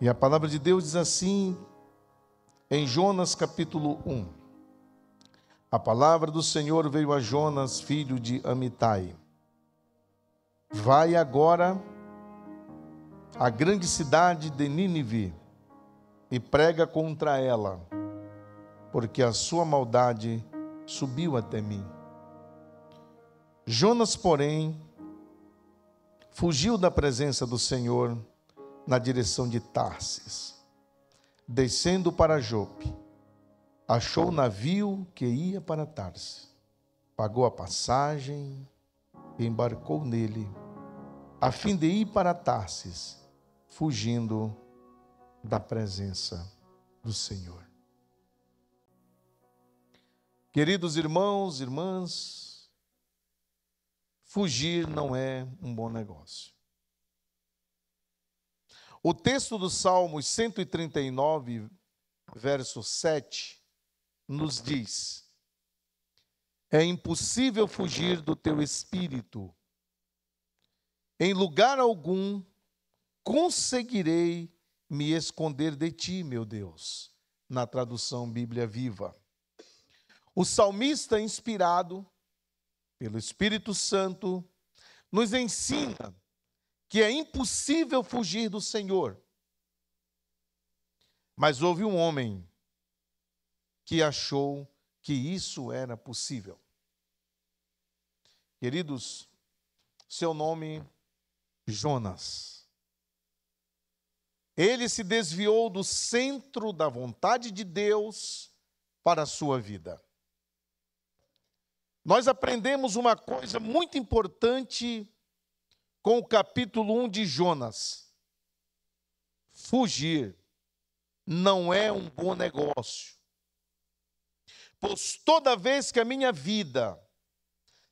E a palavra de Deus diz assim, em Jonas capítulo 1. A palavra do Senhor veio a Jonas, filho de Amitai. Vai agora à grande cidade de Nínive e prega contra ela, porque a sua maldade subiu até mim. Jonas, porém, fugiu da presença do Senhor na direção de Tarsis. Descendo para Jope, achou o navio que ia para Tarsis. Pagou a passagem e embarcou nele, a fim de ir para Tarsis, fugindo da presença do Senhor. Queridos irmãos, irmãs, fugir não é um bom negócio. O texto do Salmos 139, verso 7, nos diz: é impossível fugir do teu espírito. Em lugar algum conseguirei me esconder de ti, meu Deus. Na tradução Bíblia Viva. O salmista, inspirado pelo Espírito Santo, nos ensina que é impossível fugir do Senhor. Mas houve um homem que achou que isso era possível. Queridos, seu nome, Jonas. Ele se desviou do centro da vontade de Deus para a sua vida. Nós aprendemos uma coisa muito importante com o capítulo 1 de Jonas. Fugir não é um bom negócio. Pois toda vez que a minha vida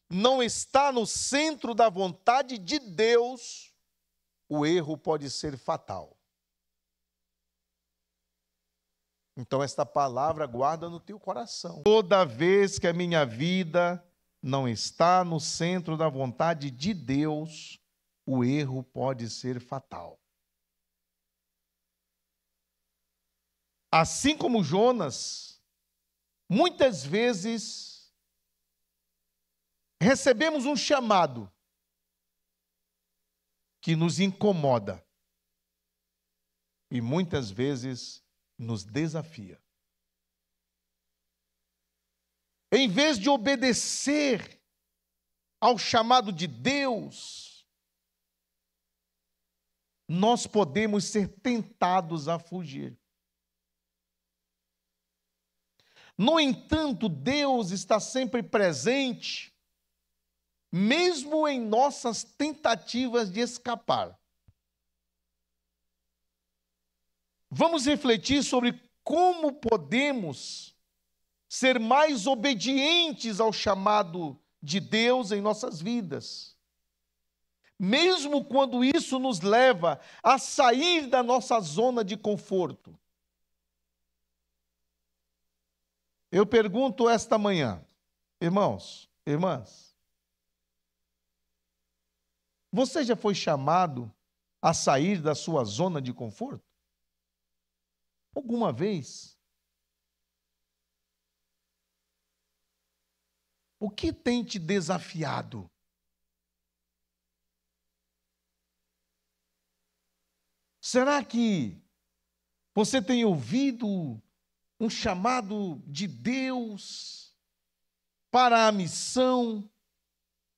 não está no centro da vontade de Deus, o erro pode ser fatal. Então esta palavra guarda no teu coração. Toda vez que a minha vida não está no centro da vontade de Deus, o erro pode ser fatal. Assim como Jonas, muitas vezes recebemos um chamado que nos incomoda e muitas vezes nos desafia. Em vez de obedecer ao chamado de Deus, nós podemos ser tentados a fugir. No entanto, Deus está sempre presente, mesmo em nossas tentativas de escapar. Vamos refletir sobre como podemos ser mais obedientes ao chamado de Deus em nossas vidas, mesmo quando isso nos leva a sair da nossa zona de conforto. Eu pergunto esta manhã, irmãos, irmãs, você já foi chamado a sair da sua zona de conforto? Alguma vez? O que tem te desafiado? Será que você tem ouvido um chamado de Deus para a missão,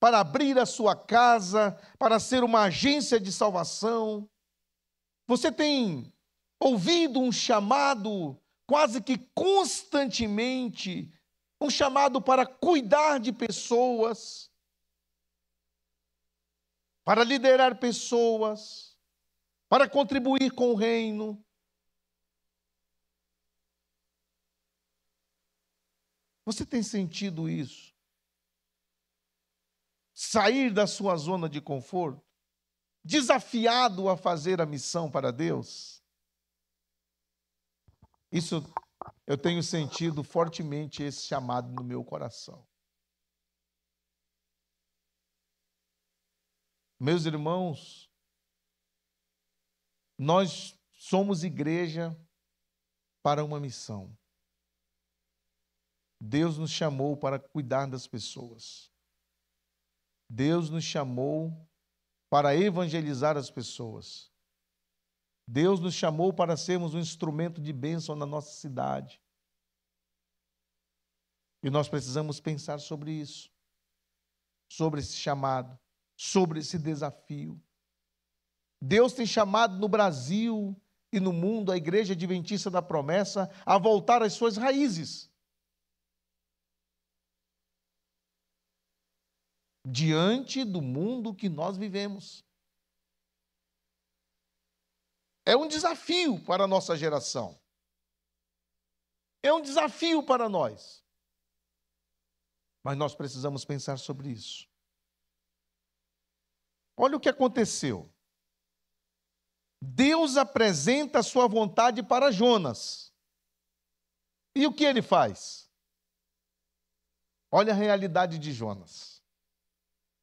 para abrir a sua casa, para ser uma agência de salvação? Você tem ouvido um chamado quase que constantemente, um chamado para cuidar de pessoas, para liderar pessoas, para contribuir com o reino? Você tem sentido isso? Sair da sua zona de conforto? Desafiado a fazer a missão para Deus? Isso, eu tenho sentido fortemente esse chamado no meu coração. Meus irmãos, nós Somos igreja para uma missão. Deus nos chamou para cuidar das pessoas. Deus nos chamou para evangelizar as pessoas. Deus nos chamou para sermos um instrumento de bênção na nossa cidade. E nós precisamos pensar sobre isso, sobre esse chamado, sobre esse desafio. Deus tem chamado no Brasil e no mundo a Igreja Adventista da Promessa a voltar às suas raízes. Diante do mundo que nós vivemos. É um desafio para a nossa geração. É um desafio para nós. Mas nós precisamos pensar sobre isso. Olha o que aconteceu. Deus apresenta a sua vontade para Jonas. E o que ele faz? Olha a realidade de Jonas.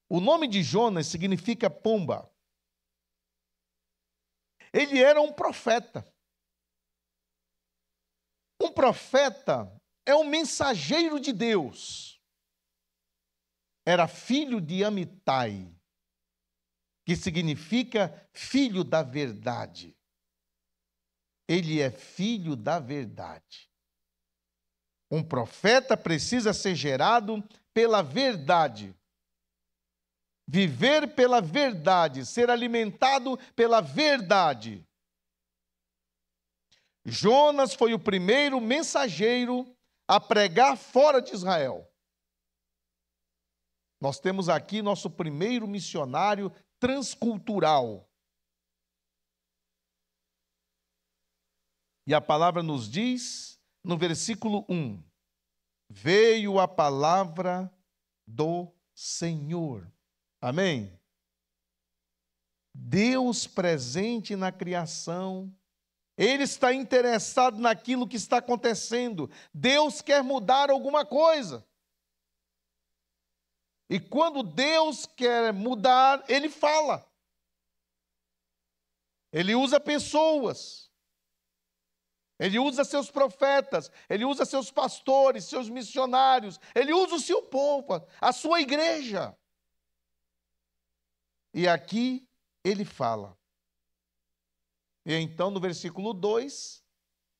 O nome de Jonas significa pomba. Ele era um profeta. Um profeta é um mensageiro de Deus. Era filho de Amitai, que significa filho da verdade. Ele é filho da verdade. Um profeta precisa ser gerado pela verdade. Viver pela verdade, ser alimentado pela verdade. Jonas foi o primeiro mensageiro a pregar fora de Israel. Nós temos aqui nosso primeiro missionário transcultural. E a palavra nos diz, no versículo 1, veio a palavra do Senhor. Amém? Deus presente na criação, Ele está interessado naquilo que está acontecendo. Deus quer mudar alguma coisa. E quando Deus quer mudar, Ele fala. Ele usa pessoas. Ele usa seus profetas. Ele usa seus pastores, seus missionários. Ele usa o seu povo, a sua igreja. E aqui Ele fala. E então, no versículo 2,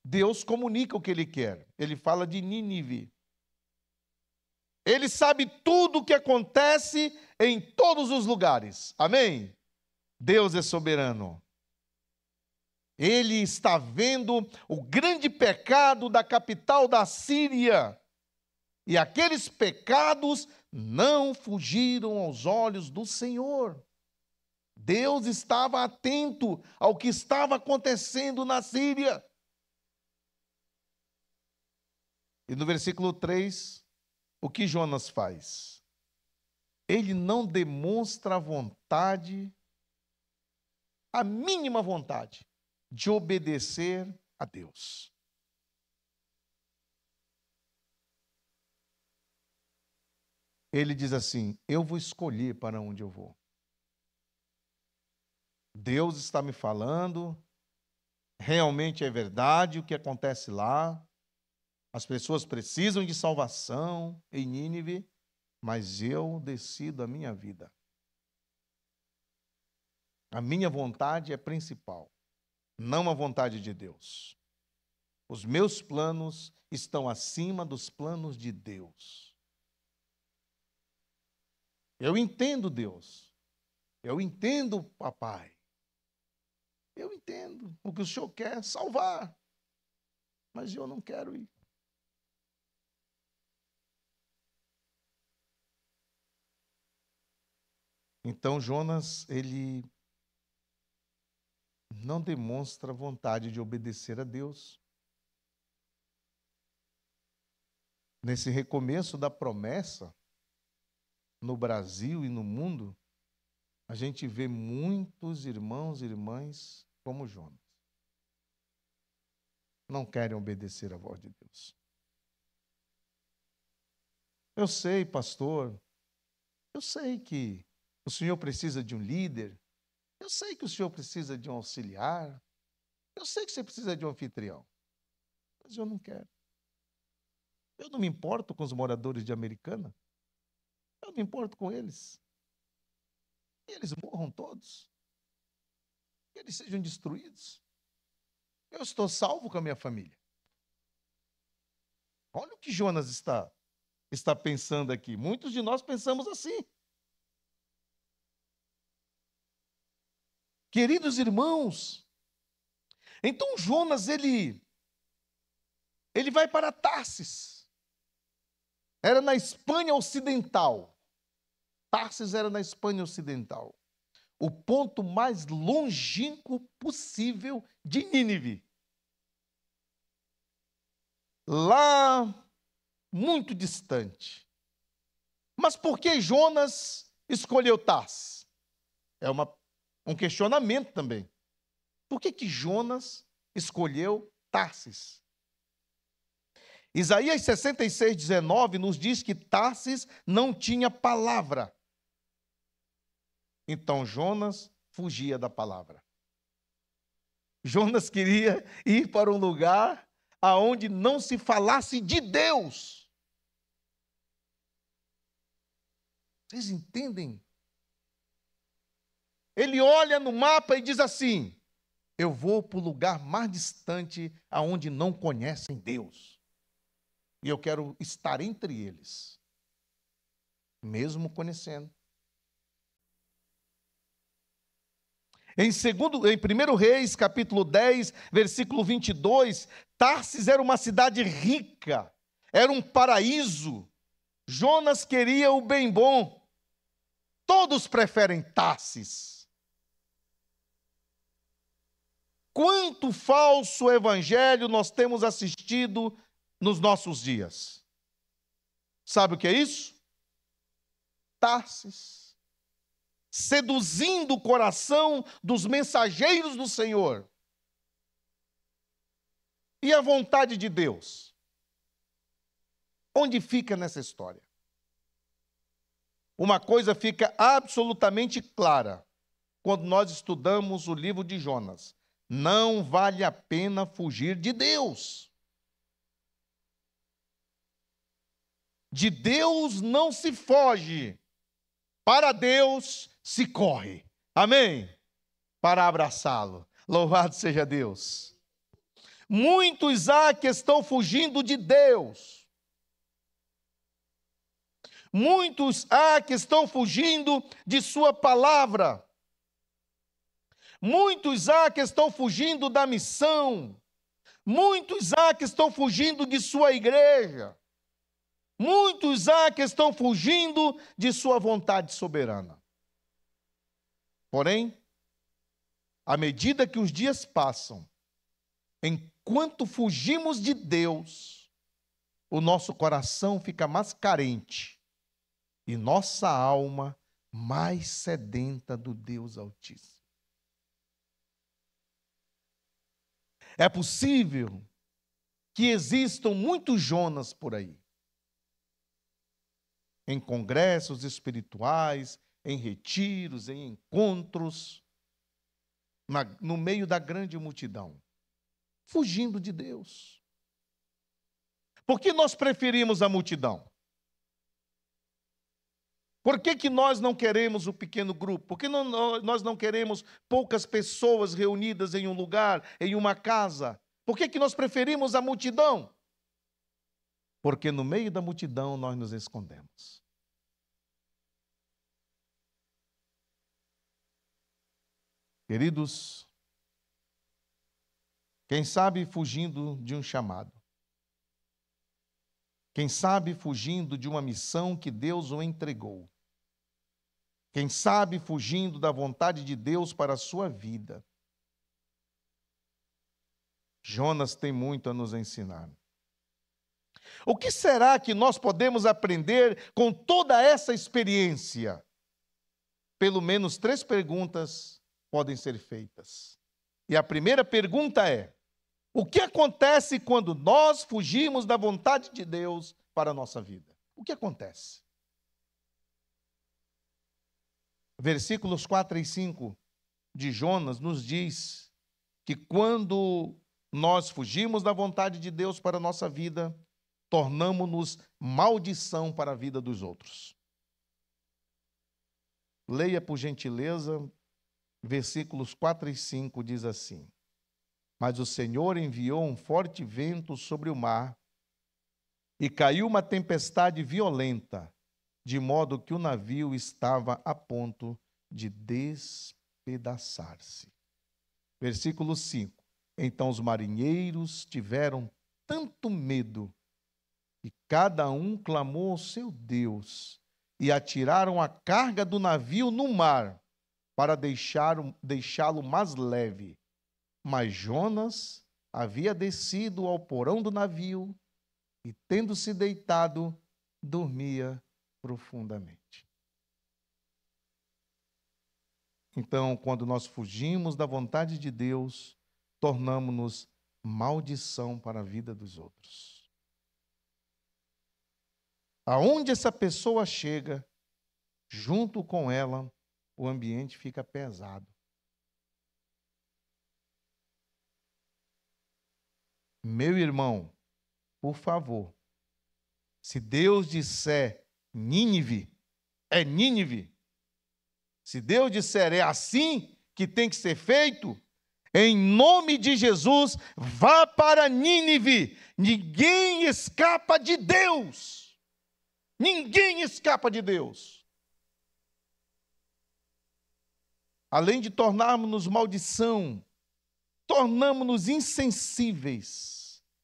Deus comunica o que Ele quer. Ele fala de Nínive. Ele sabe tudo o que acontece em todos os lugares. Amém? Deus é soberano. Ele está vendo o grande pecado da capital da Síria. E aqueles pecados não fugiram aos olhos do Senhor. Deus estava atento ao que estava acontecendo na Síria. E no versículo 3, o que Jonas faz? Ele não demonstra a vontade, a mínima vontade, de obedecer a Deus. Ele diz assim: eu vou escolher para onde eu vou. Deus está me falando, realmente é verdade o que acontece lá. As pessoas precisam de salvação em Nínive, mas eu decido a minha vida. A minha vontade é principal, não a vontade de Deus. Os meus planos estão acima dos planos de Deus. Eu entendo Deus. Eu entendo, papai. Eu entendo o que o Senhor quer salvar, mas eu não quero ir. Então Jonas, ele não demonstra vontade de obedecer a Deus. Nesse recomeço da promessa, no Brasil e no mundo, a gente vê muitos irmãos e irmãs como Jonas. Não querem obedecer à voz de Deus. Eu sei, pastor, eu sei que o senhor precisa de um líder, eu sei que o senhor precisa de um auxiliar, Eu sei que você precisa de um anfitrião, mas eu não quero. Eu não me importo com os moradores de Americana. Eu me importo com eles. E eles morram todos. E eles sejam destruídos. Eu estou salvo com a minha família. Olha o que Jonas está pensando aqui. Muitos de nós pensamos assim. Queridos irmãos, então Jonas, ele vai para Tarsis. Era na Espanha Ocidental. Tarsis era na Espanha Ocidental. O ponto mais longínquo possível de Nínive. Lá, muito distante. Mas por que Jonas escolheu Tarsis? É um questionamento também. Por que Jonas escolheu Tarsis? Isaías 66:19 nos diz que Tarsis não tinha palavra. Então Jonas fugia da palavra. Jonas queria ir para um lugar aonde não se falasse de Deus. Vocês entendem? Ele olha no mapa e diz assim: eu vou para o lugar mais distante aonde não conhecem Deus. E eu quero estar entre eles, mesmo conhecendo. Em 1 Reis, capítulo 10, versículo 22, Tarsis era uma cidade rica, era um paraíso. Jonas queria o bem bom. Todos preferem Tarsis. Quanto falso evangelho nós temos assistido nos nossos dias? Sabe o que é isso? Tarsis. Seduzindo o coração dos mensageiros do Senhor. E a vontade de Deus? Onde fica nessa história? Uma coisa fica absolutamente clara quando nós estudamos o livro de Jonas: não vale a pena fugir de Deus. De Deus não se foge, para Deus se corre. Amém? Para abraçá-lo. Louvado seja Deus. Muitos há que estão fugindo de Deus. Muitos há que estão fugindo de sua palavra. Muitos há que estão fugindo da missão. Muitos há que estão fugindo de sua igreja. Muitos há que estão fugindo de sua vontade soberana. Porém, à medida que os dias passam, enquanto fugimos de Deus, o nosso coração fica mais carente e nossa alma mais sedenta do Deus Altíssimo. É possível que existam muitos Jonas por aí, em congressos espirituais, em retiros, em encontros, no meio da grande multidão, fugindo de Deus. Por que nós preferimos a multidão? Por que nós não queremos o pequeno grupo? Por que nós não queremos poucas pessoas reunidas em um lugar, em uma casa? Por que nós preferimos a multidão? Porque no meio da multidão nós nos escondemos. Queridos, quem sabe fugindo de um chamado, quem sabe fugindo de uma missão que Deus o entregou, quem sabe fugindo da vontade de Deus para a sua vida, Jonas tem muito a nos ensinar. O que será que nós podemos aprender com toda essa experiência? Pelo menos 3 perguntas podem ser feitas. E a primeira pergunta é: o que acontece quando nós fugimos da vontade de Deus para a nossa vida? O que acontece? Versículos 4 e 5 de Jonas nos diz que quando nós fugimos da vontade de Deus para a nossa vida, tornamos-nos maldição para a vida dos outros. Leia, por gentileza, versículos 4 e 5, diz assim: Mas o Senhor enviou um forte vento sobre o mar, e caiu uma tempestade violenta, de modo que o navio estava a ponto de despedaçar-se. Versículo 5. Então os marinheiros tiveram tanto medo, que cada um clamou ao seu Deus, e atiraram a carga do navio no mar, para deixá-lo mais leve. Mas Jonas havia descido ao porão do navio, e, tendo-se deitado, dormia profundamente. Então, quando nós fugimos da vontade de Deus, tornamos-nos maldição para a vida dos outros. Aonde essa pessoa chega, junto com ela, o ambiente fica pesado. Meu irmão, por favor, se Deus disser Nínive, é Nínive. Se Deus disser é assim que tem que ser feito, em nome de Jesus, vá para Nínive. Ninguém escapa de Deus. Ninguém escapa de Deus. Além de tornarmos-nos maldição, tornamos-nos insensíveis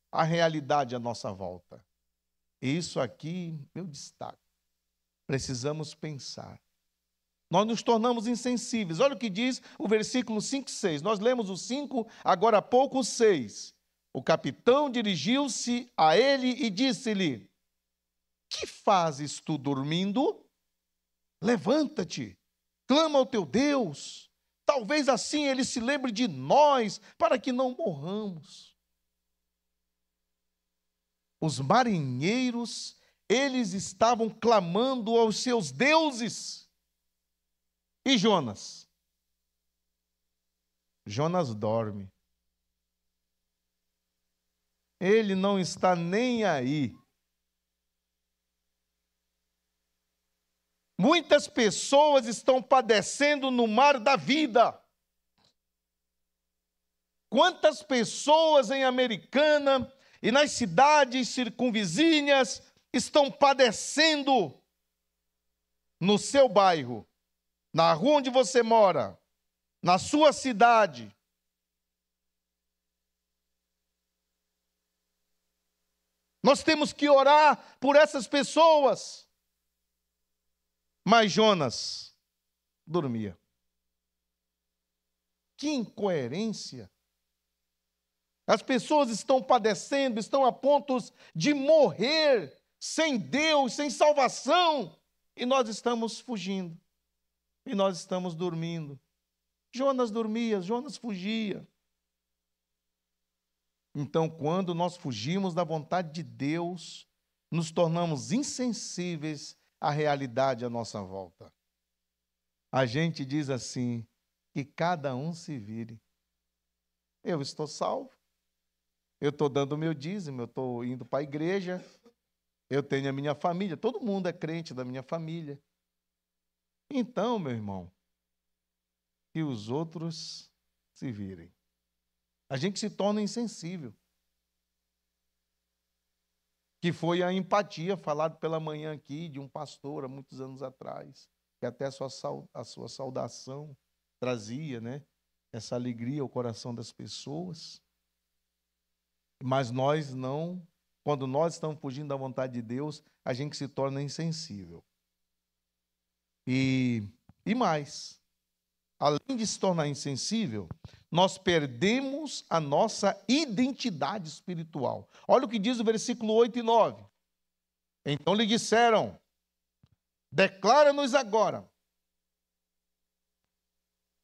à realidade à nossa volta. Isso aqui, eu destaco. Precisamos pensar. Nós nos tornamos insensíveis. Olha o que diz o versículo 5 e 6. Nós lemos o 5, agora há pouco o 6. O capitão dirigiu-se a ele e disse-lhe: Que fazes tu dormindo? Levanta-te, clama ao teu Deus. Talvez assim ele se lembre de nós, para que não morramos. Os marinheiros, eles estavam clamando aos seus deuses. E Jonas? Jonas dorme. Ele não está nem aí. Muitas pessoas estão padecendo no mar da vida. Quantas pessoas em Americana e nas cidades circunvizinhas estão padecendo no seu bairro, na rua onde você mora, na sua cidade. Nós temos que orar por essas pessoas. Mas Jonas dormia. Que incoerência! As pessoas estão padecendo, estão a ponto de morrer sem Deus, sem salvação, e nós estamos fugindo, e nós estamos dormindo. Jonas dormia, Jonas fugia. Então, quando nós fugimos da vontade de Deus, nos tornamos insensíveis à realidade à nossa volta. A gente diz assim, que cada um se vire. Eu estou salvo. Eu estou dando o meu dízimo, eu estou indo para a igreja, eu tenho a minha família, todo mundo é crente da minha família. Então, meu irmão, que os outros se virem. A gente se torna insensível. Que foi a empatia falada pela manhã aqui de um pastor há muitos anos atrás, que até a sua saudação trazia, né, essa alegria ao coração das pessoas. Mas nós não, quando nós estamos fugindo da vontade de Deus, a gente se torna insensível. E mais, além de se tornar insensível, nós perdemos a nossa identidade espiritual. Olha o que diz o versículo 8 e 9. Então lhe disseram: declara-nos agora,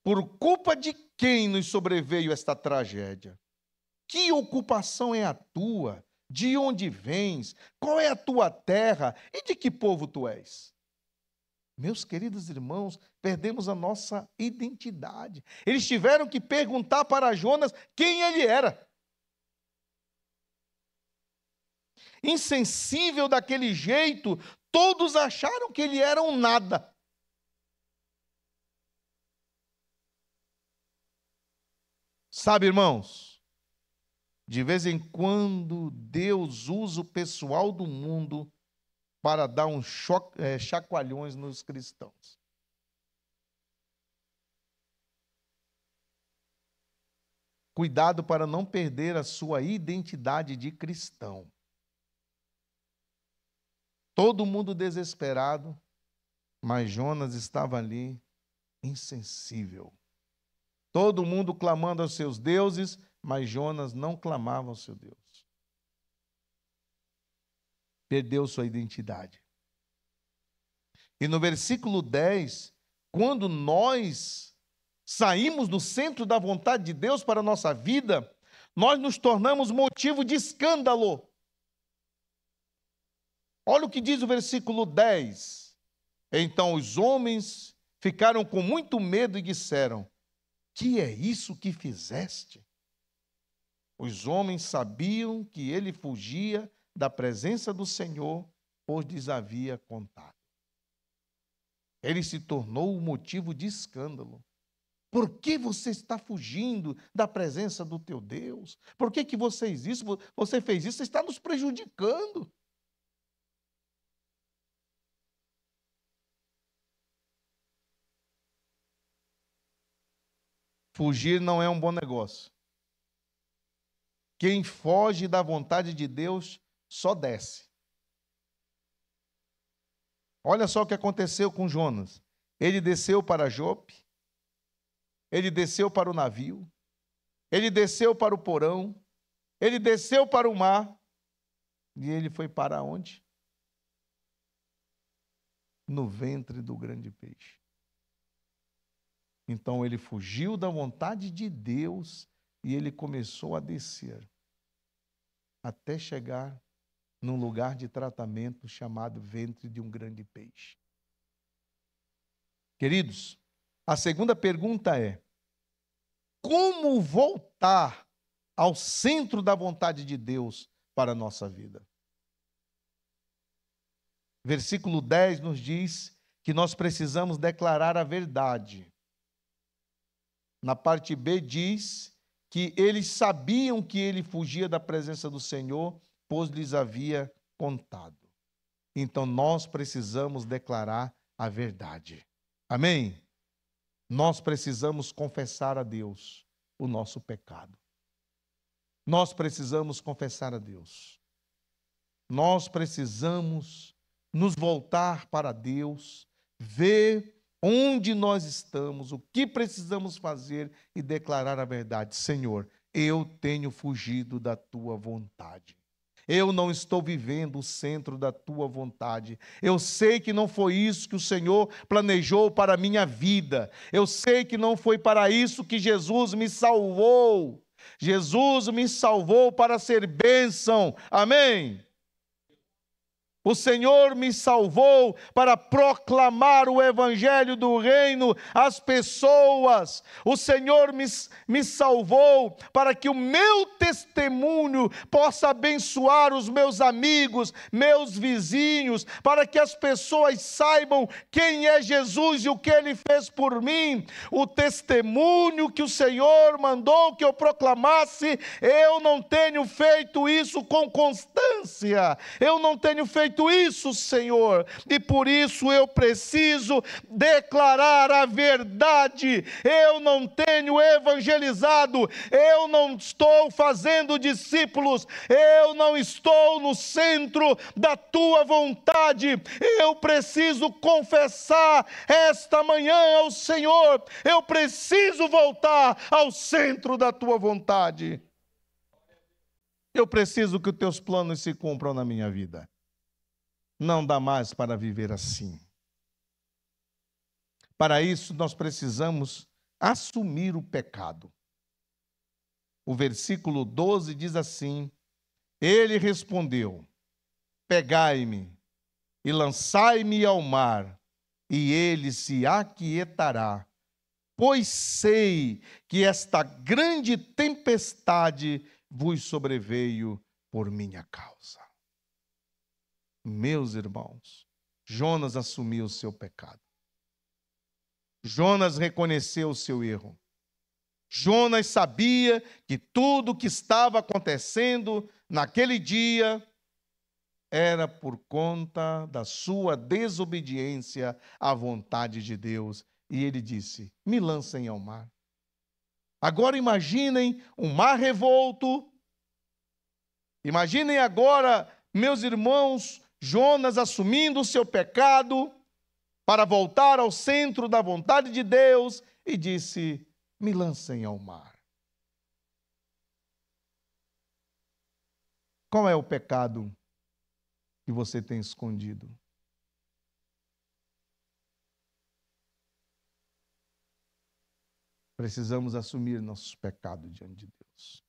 por culpa de quem nos sobreveio esta tragédia? Que ocupação é a tua? De onde vens? Qual é a tua terra? E de que povo tu és? Meus queridos irmãos, perdemos a nossa identidade. Eles tiveram que perguntar para Jonas quem ele era. Insensível daquele jeito, todos acharam que ele era um nada. Sabe, irmãos, de vez em quando Deus usa o pessoal do mundo para dar uns chacoalhões nos cristãos. Cuidado para não perder a sua identidade de cristão. Todo mundo desesperado, mas Jonas estava ali insensível. Todo mundo clamando aos seus deuses, mas Jonas não clamava ao seu Deus. Perdeu sua identidade. E no versículo 10, quando nós saímos do centro da vontade de Deus para a nossa vida, nós nos tornamos motivo de escândalo. Olha o que diz o versículo 10. Então os homens ficaram com muito medo e disseram: que é isso que fizeste? Os homens sabiam que ele fugia da presença do Senhor, pois lhes havia contado. Ele se tornou o motivo de escândalo. Por que você está fugindo da presença do teu Deus? Por que você fez isso? Você está nos prejudicando. Fugir não é um bom negócio. Quem foge da vontade de Deus só desce. Olha só o que aconteceu com Jonas. Ele desceu para Jope, ele desceu para o navio, ele desceu para o porão, ele desceu para o mar, e ele foi para onde? No ventre do grande peixe. Então ele fugiu da vontade de Deus e ele começou a descer, até chegar num lugar de tratamento chamado ventre de um grande peixe. Queridos, a segunda pergunta é: como voltar ao centro da vontade de Deus para a nossa vida? Versículo 10 nos diz que nós precisamos declarar a verdade. Na parte B diz que eles sabiam que ele fugia da presença do Senhor, pois lhes havia contado. Então nós precisamos declarar a verdade. Amém? Nós precisamos confessar a Deus o nosso pecado. Nós precisamos confessar a Deus. Nós precisamos nos voltar para Deus, ver onde nós estamos, o que precisamos fazer e declarar a verdade. Senhor, eu tenho fugido da tua vontade. Eu não estou vivendo o centro da tua vontade. Eu sei que não foi isso que o Senhor planejou para a minha vida. Eu sei que não foi para isso que Jesus me salvou. Jesus me salvou para ser bênção. Amém? O Senhor me salvou para proclamar o evangelho do reino às pessoas. O Senhor me salvou para que o meu testemunho possa abençoar os meus amigos, meus vizinhos, para que as pessoas saibam quem é Jesus e o que Ele fez por mim. O testemunho que o Senhor mandou que eu proclamasse, eu não tenho feito isso com constância. Eu não tenho feito isso, Senhor, e por isso eu preciso declarar a verdade. Eu não tenho evangelizado, eu não estou fazendo discípulos, eu não estou no centro da tua vontade. Eu preciso confessar esta manhã ao Senhor, eu preciso voltar ao centro da tua vontade. Eu preciso que os teus planos se cumpram na minha vida. Não dá mais para viver assim. Para isso, nós precisamos assumir o pecado. O versículo 12 diz assim: ele respondeu: pegai-me e lançai-me ao mar, e ele se aquietará, pois sei que esta grande tempestade vos sobreveio por minha causa. Meus irmãos, Jonas assumiu o seu pecado. Jonas reconheceu o seu erro. Jonas sabia que tudo o que estava acontecendo naquele dia era por conta da sua desobediência à vontade de Deus. E ele disse: me lancem ao mar. Agora imaginem um mar revolto. Imaginem agora, meus irmãos, Jonas assumindo o seu pecado para voltar ao centro da vontade de Deus e disse: me lancem ao mar. Qual é o pecado que você tem escondido? Precisamos assumir nossos pecados diante de Deus.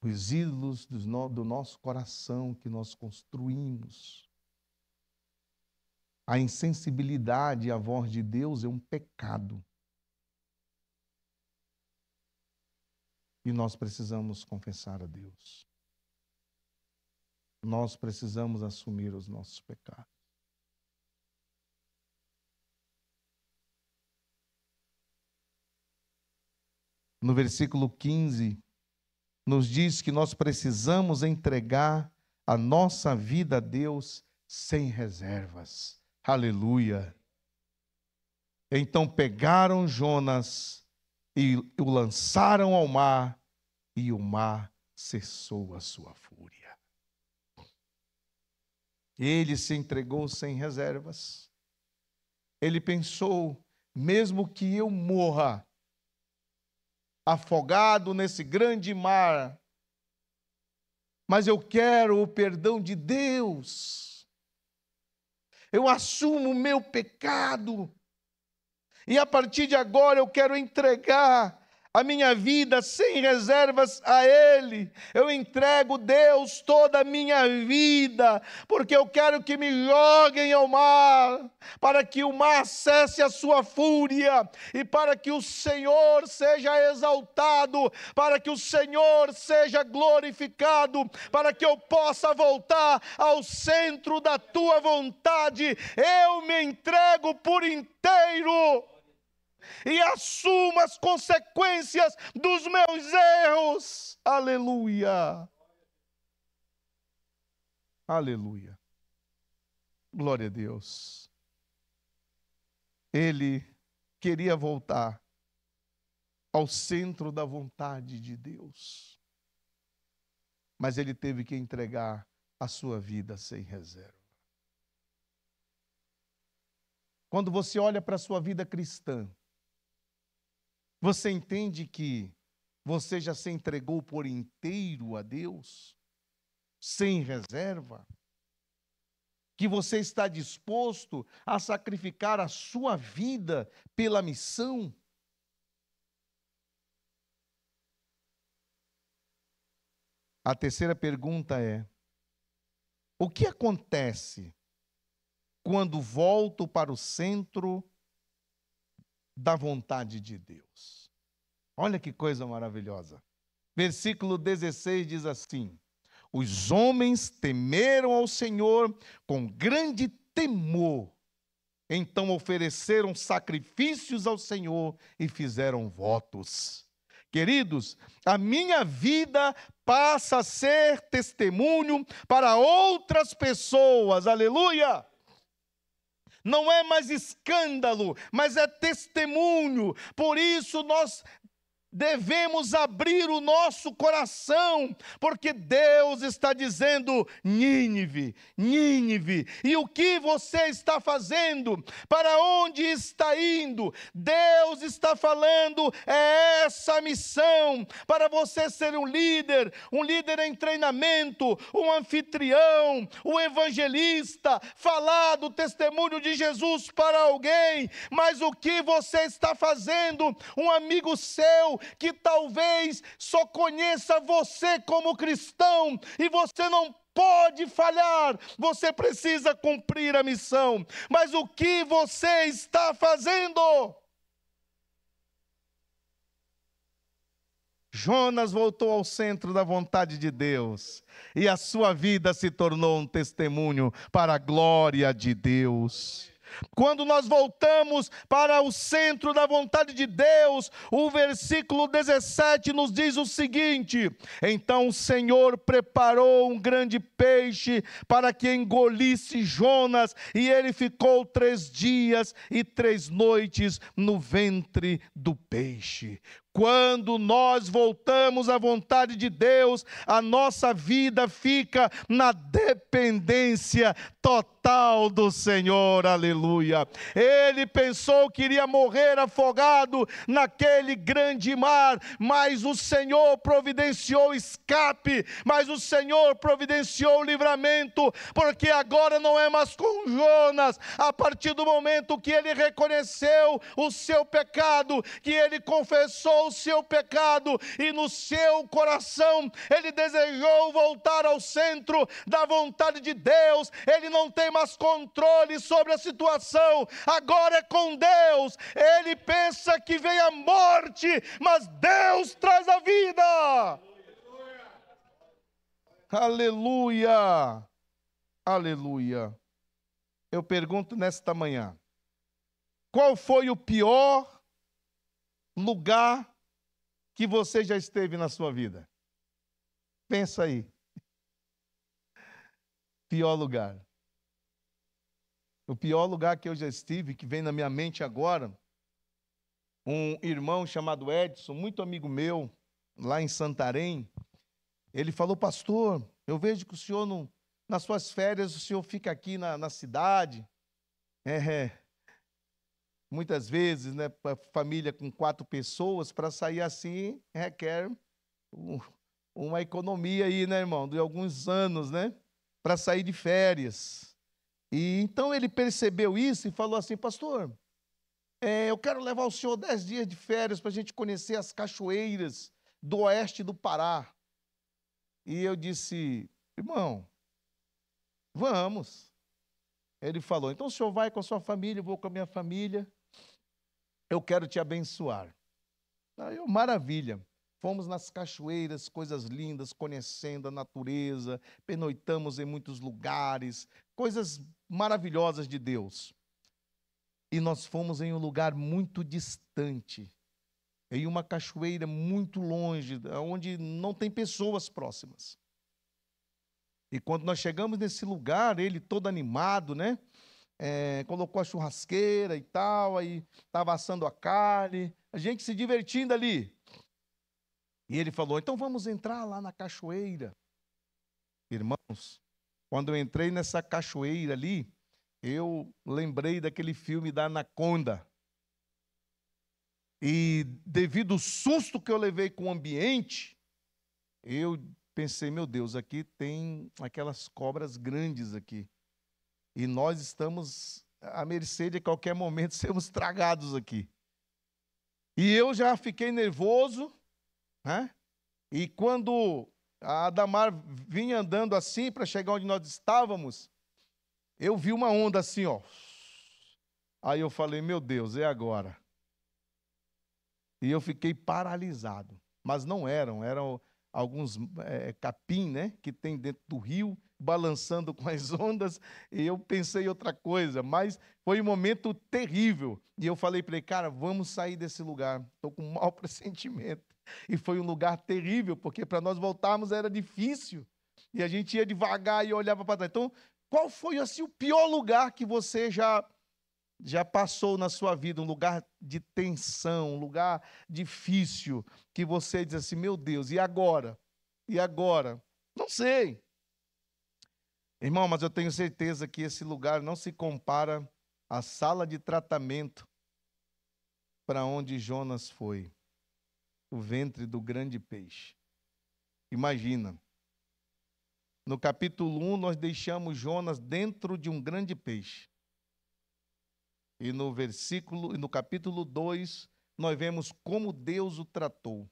Os ídolos do nosso coração que nós construímos. A insensibilidade à voz de Deus é um pecado. E nós precisamos confessar a Deus. Nós precisamos assumir os nossos pecados. No versículo 15, nos diz que nós precisamos entregar a nossa vida a Deus sem reservas. Aleluia! Então pegaram Jonas e o lançaram ao mar, e o mar cessou a sua fúria. Ele se entregou sem reservas. Ele pensou: mesmo que eu morra afogado nesse grande mar, mas eu quero o perdão de Deus. Eu assumo o meu pecado. E a partir de agora eu quero entregar a minha vida sem reservas a Ele. Eu entrego, Deus, toda a minha vida, porque eu quero que me joguem ao mar, para que o mar cesse a sua fúria, e para que o Senhor seja exaltado, para que o Senhor seja glorificado, para que eu possa voltar ao centro da Tua vontade. Eu me entrego por inteiro e assumo as consequências dos meus erros. Aleluia. Aleluia. Glória a Deus. Ele queria voltar ao centro da vontade de Deus, mas ele teve que entregar a sua vida sem reserva. Quando você olha para a sua vida cristã, você entende que você já se entregou por inteiro a Deus, sem reserva? Que você está disposto a sacrificar a sua vida pela missão? A terceira pergunta é: o que acontece quando volto para o centro da vontade de Deus? Olha que coisa maravilhosa. Versículo 16 diz assim: os homens temeram ao Senhor com grande temor, então ofereceram sacrifícios ao Senhor e fizeram votos. Queridos, a minha vida passa a ser testemunho para outras pessoas, aleluia! Não é mais escândalo, mas é testemunho. Por isso nós devemos abrir o nosso coração, porque Deus está dizendo: Nínive, Nínive, e o que você está fazendo? Para onde está indo? Deus está falando, é essa a missão, para você ser um líder em treinamento, um anfitrião, um evangelista, falar do testemunho de Jesus para alguém. Mas o que você está fazendo? Um amigo seu que talvez só conheça você como cristão, e você não pode falhar, você precisa cumprir a missão. Mas o que você está fazendo? Jonas voltou ao centro da vontade de Deus e a sua vida se tornou um testemunho para a glória de Deus. Quando nós voltamos para o centro da vontade de Deus, o versículo 17 nos diz o seguinte: então o Senhor preparou um grande peixe para que engolisse Jonas, e ele ficou 3 dias e 3 noites no ventre do peixe. Quando nós voltamos à vontade de Deus, a nossa vida fica na dependência total do Senhor, aleluia. Ele pensou que iria morrer afogado naquele grande mar, mas o Senhor providenciou escape, mas o Senhor providenciou livramento, porque agora não é mais com Jonas. A partir do momento que ele reconheceu o seu pecado, que ele confessou o seu pecado, e no seu coração ele desejou voltar ao centro da vontade de Deus, ele não tem mais controle sobre a situação, agora é com Deus. Ele pensa que vem a morte, mas Deus traz a vida. Aleluia, aleluia. Eu pergunto nesta manhã, qual foi o pior lugar que você já esteve na sua vida? Pensa aí. Pior lugar. O pior lugar que eu já estive, que vem na minha mente agora, um irmão chamado Edson, muito amigo meu, lá em Santarém, ele falou: pastor, eu vejo que o senhor, nas suas férias, o senhor fica aqui na cidade. Muitas vezes, né, a família com 4 pessoas, para sair assim, requer uma economia aí, né, irmão, de alguns anos, né, para sair de férias. E então ele percebeu isso e falou assim: pastor, eu quero levar o senhor 10 dias de férias para a gente conhecer as cachoeiras do oeste do Pará. E eu disse: irmão, vamos. Ele falou: então o senhor vai com a sua família, eu vou com a minha família. Eu quero te abençoar. Aí eu, maravilha. Fomos nas cachoeiras, coisas lindas, conhecendo a natureza, pernoitamos em muitos lugares, coisas maravilhosas de Deus. E nós fomos em um lugar muito distante, em uma cachoeira muito longe, onde não tem pessoas próximas. E quando nós chegamos nesse lugar, ele todo animado, né? Colocou a churrasqueira e tal, aí estava assando a carne, a gente se divertindo ali. E ele falou: então vamos entrar lá na cachoeira. Irmãos, quando eu entrei nessa cachoeira ali, eu lembrei daquele filme da Anaconda. E devido ao susto que eu levei com o ambiente, eu pensei: meu Deus, aqui tem aquelas cobras grandes aqui. E nós estamos à mercê de qualquer momento sermos tragados aqui. E eu já fiquei nervoso, né? E quando a Adamar vinha andando assim para chegar onde nós estávamos, eu vi uma onda assim, ó. Aí eu falei: meu Deus, é agora. E eu fiquei paralisado. Mas não eram alguns capim, né, que tem dentro do rio, balançando com as ondas, e eu pensei outra coisa, mas foi um momento terrível. E eu falei para ele: cara, vamos sair desse lugar, estou com um mau pressentimento. E foi um lugar terrível, porque para nós voltarmos era difícil, e a gente ia devagar e olhava para trás. Então, qual foi assim o pior lugar que você já passou na sua vida, um lugar de tensão, um lugar difícil, que você diz assim: meu Deus, e agora? E agora? Não sei. Irmão, mas eu tenho certeza que esse lugar não se compara à sala de tratamento para onde Jonas foi, o ventre do grande peixe. Imagina, no capítulo 1 nós deixamos Jonas dentro de um grande peixe. E no capítulo 2, nós vemos como Deus o tratou.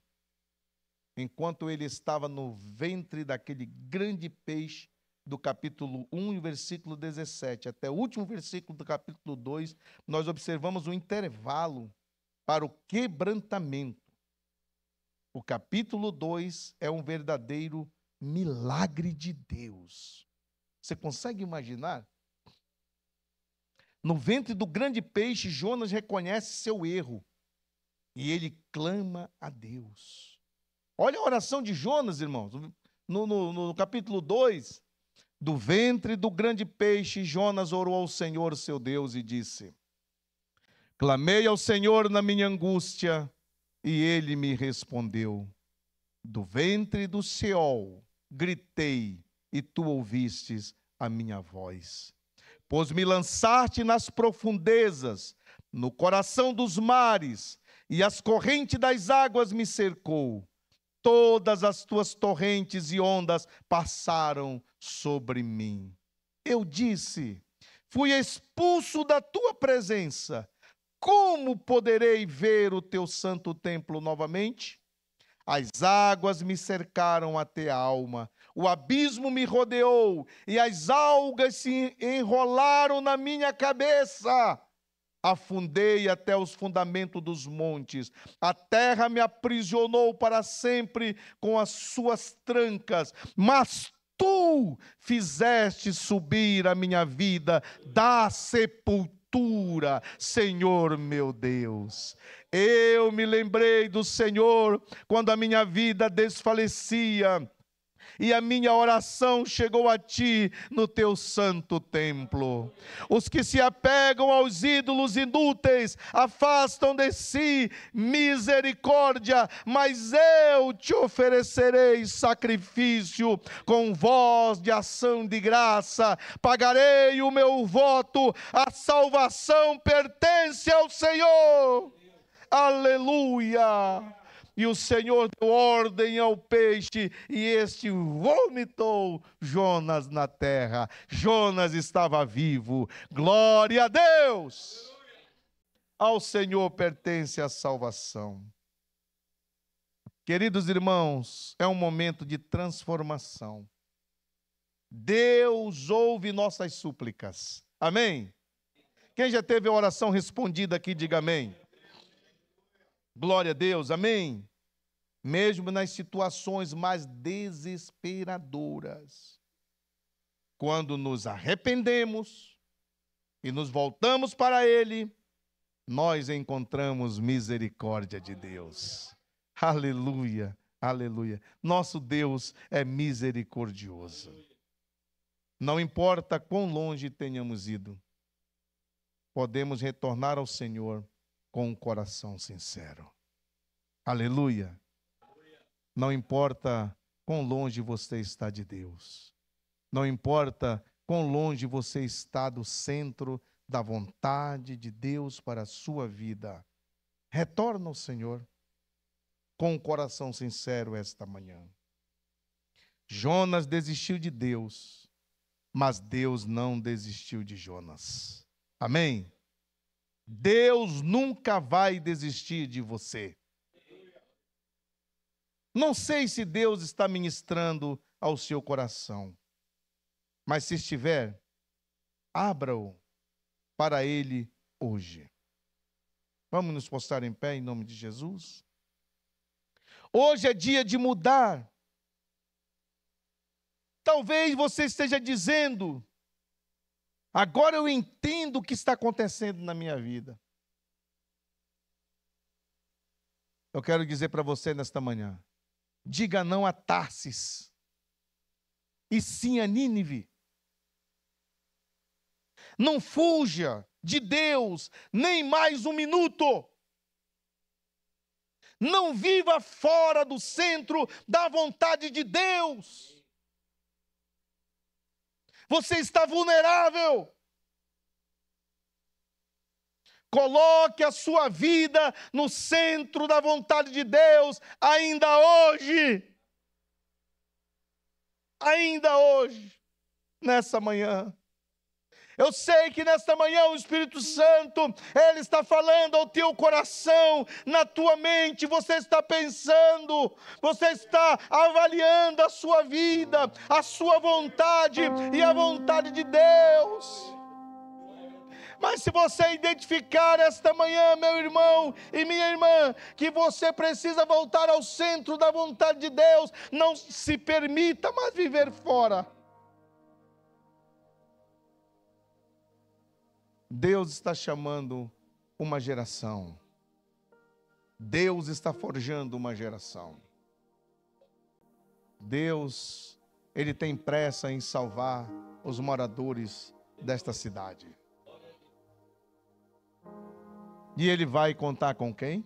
Enquanto ele estava no ventre daquele grande peixe, do capítulo 1 e versículo 17, até o último versículo do capítulo 2, nós observamos um intervalo para o quebrantamento. O capítulo 2 é um verdadeiro milagre de Deus. Você consegue imaginar? No ventre do grande peixe, Jonas reconhece seu erro e ele clama a Deus. Olha a oração de Jonas, irmãos, no capítulo 2. Do ventre do grande peixe, Jonas orou ao Senhor, seu Deus, e disse: clamei ao Senhor na minha angústia, e ele me respondeu. Do ventre do Seol gritei, e tu ouvistes a minha voz. Pois me lançaste nas profundezas, no coração dos mares, e as correntes das águas me cercou. Todas as tuas torrentes e ondas passaram sobre mim. Eu disse: fui expulso da tua presença. Como poderei ver o teu santo templo novamente? As águas me cercaram até a alma, o abismo me rodeou, e as algas se enrolaram na minha cabeça. Afundei até os fundamentos dos montes, a terra me aprisionou para sempre com as suas trancas, mas tu fizeste subir a minha vida da sepultura, Senhor meu Deus. Eu me lembrei do Senhor quando a minha vida desfalecia, e a minha oração chegou a ti no teu santo templo. Os que se apegam aos ídolos inúteis afastam de si misericórdia, mas eu te oferecerei sacrifício com voz de ação de graça. Pagarei o meu voto, a salvação pertence ao Senhor. Aleluia! E o Senhor deu ordem ao peixe, e este vomitou Jonas na terra. Jonas estava vivo. Glória a Deus! Ao Senhor pertence a salvação. Queridos irmãos, é um momento de transformação. Deus ouve nossas súplicas. Amém? Quem já teve a oração respondida aqui, diga amém. Glória a Deus, amém? Mesmo nas situações mais desesperadoras, quando nos arrependemos e nos voltamos para Ele, nós encontramos misericórdia de Deus. Aleluia, aleluia. Nosso Deus é misericordioso. Não importa quão longe tenhamos ido, podemos retornar ao Senhor com um coração sincero. Aleluia. Não importa quão longe você está de Deus. Não importa quão longe você está do centro da vontade de Deus para a sua vida. Retorna ao Senhor com um coração sincero esta manhã. Jonas desistiu de Deus, mas Deus não desistiu de Jonas. Amém? Deus nunca vai desistir de você. Não sei se Deus está ministrando ao seu coração, mas se estiver, abra-o para Ele hoje. Vamos nos postar em pé em nome de Jesus? Hoje é dia de mudar. Talvez você esteja dizendo: agora eu entendo o que está acontecendo na minha vida. Eu quero dizer para você nesta manhã: diga não a Tarsis, e sim a Nínive. Não fuja de Deus nem mais um minuto. Não viva fora do centro da vontade de Deus. Você está vulnerável. Coloque a sua vida no centro da vontade de Deus, ainda hoje. Ainda hoje, nessa manhã. Eu sei que nesta manhã o Espírito Santo, Ele está falando ao teu coração, na tua mente, você está pensando, você está avaliando a sua vida, a sua vontade e a vontade de Deus. Mas se você identificar esta manhã, meu irmão e minha irmã, que você precisa voltar ao centro da vontade de Deus, não se permita mais viver fora. Deus está chamando uma geração. Deus está forjando uma geração. Deus, Ele tem pressa em salvar os moradores desta cidade. E Ele vai contar com quem?